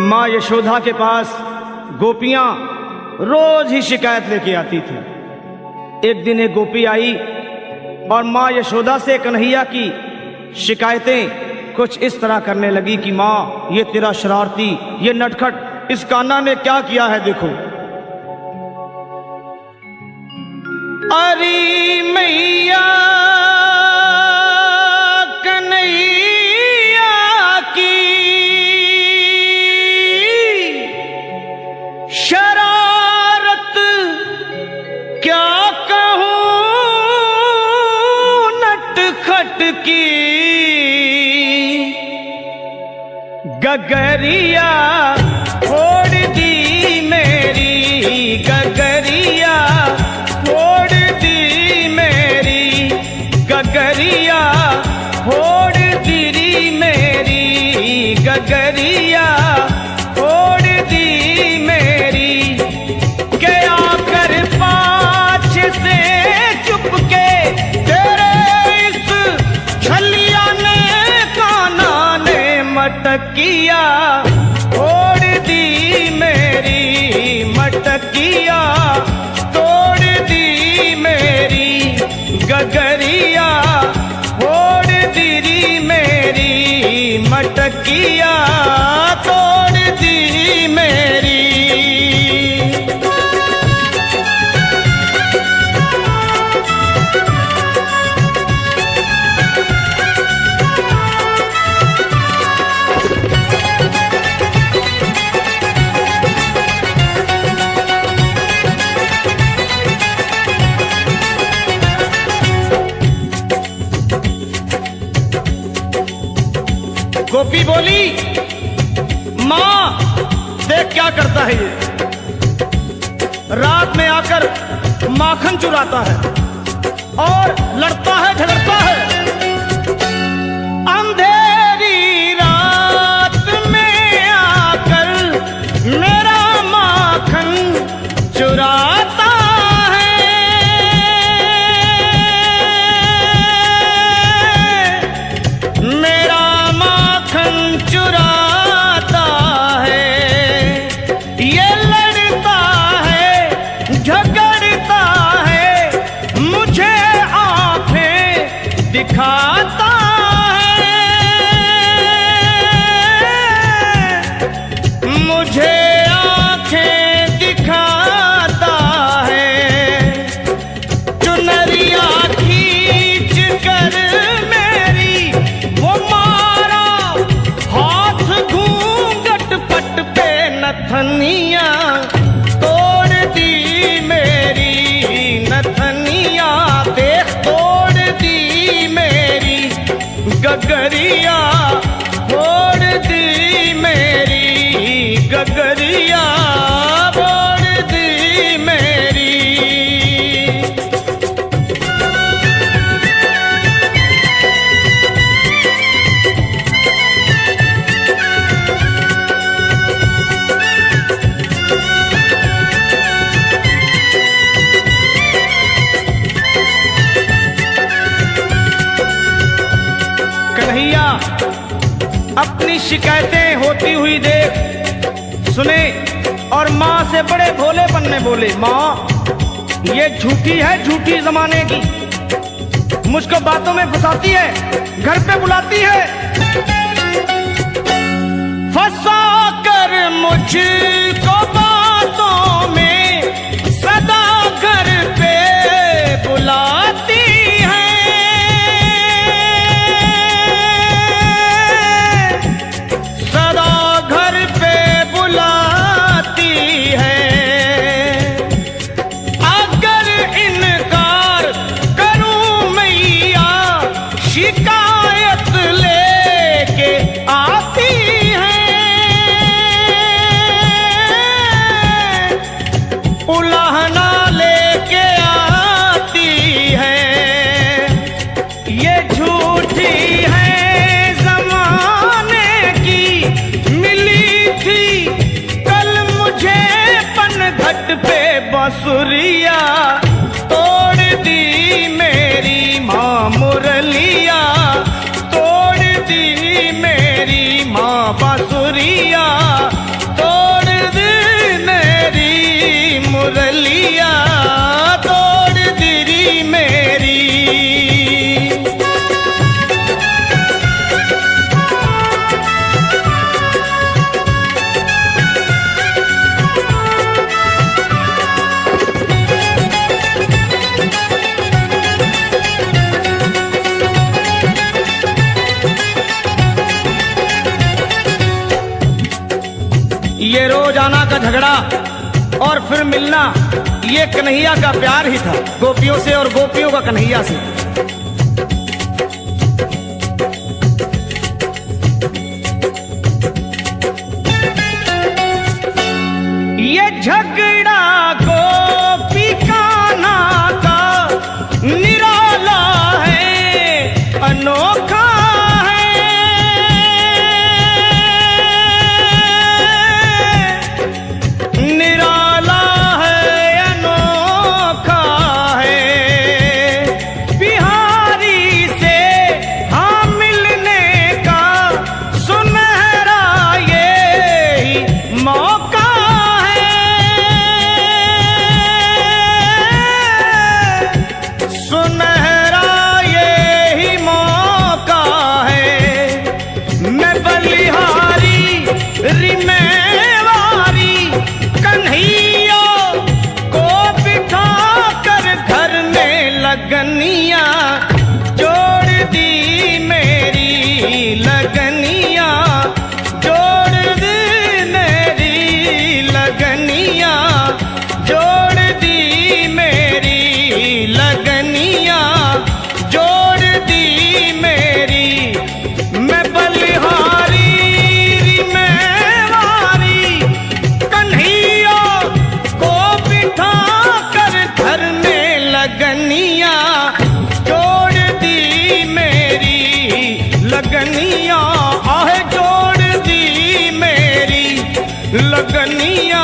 माँ यशोदा के पास गोपियां रोज ही शिकायत लेके आती थी। एक दिन एक गोपी आई और माँ यशोदा से कन्हैया की शिकायतें कुछ इस तरह करने लगी कि माँ, ये तेरा शरारती, ये नटखट इस कान्हा ने क्या किया है, देखो। अरे मैया कन्हैया की शरारत क्या कहूं नटखट की, गगरिया फोड़ दी मेरी, गगरिया फोड़ दी मेरी, गगरिया फोड़ दी मेरी, गगरिया फोड़ दी मेरी। गया कर पाछ से चुपके तेरे इस छलिया ने कान्हा ने मटकिया फोड़ दी मेरी, मटकिया तोड़ दी मेरी, गगरिया फोड़ दी मेरी, मटकिया तोड़ दी मेरी। गोपी बोली, माँ देख क्या करता है ये, रात में आकर माखन चुराता है और लड़ता है, झगड़ता है। अंधेरी रात में आकर मेरा माखन चुराता है, मेरा चुराता है, ये लड़ता है, झगड़ता है, मुझे आंखें दिखाता है, मुझे आंखें दिखाता है। चुनरिया खींच कर मेरी वो नथनिया तोड़ दी मेरी, नथनिया देख तोड़ दी मेरी, गगरिया फोड़ दी मेरी, गगरिया फोड़ दी मेरी। कन्हैया अपनी शिकायतें होती हुई देख सुने और माँ से बड़े भोलेपन में बोले, माँ ये झूठी है, झूठी जमाने की, मुझको बातों में फंसाती है, घर पे बुलाती है, फंसा कर मुझको बातों में सदा घर पे बुलाती है, शिकायत लेके आती है, ये रोजाना का झगड़ा और फिर मिलना, ये कन्हैया का प्यार ही था, गोपियों से और गोपियों का कन्हैया से। ये झगड़ा गोपी कान्हा का निराला है, अनोखा लगनिया जोड़ दी मेरी, लगनिया जोड़ दी मेरी, लगनिया जोड़ दी मेरी, लगनिया जोड़ दी मेरी। मैं बलिहारी मैं वारी कन्हैया को बिठा कर घर में लगनिया जोड़ दी मेरी, लगनिया आहे जोड़ दी मेरी, लगनिया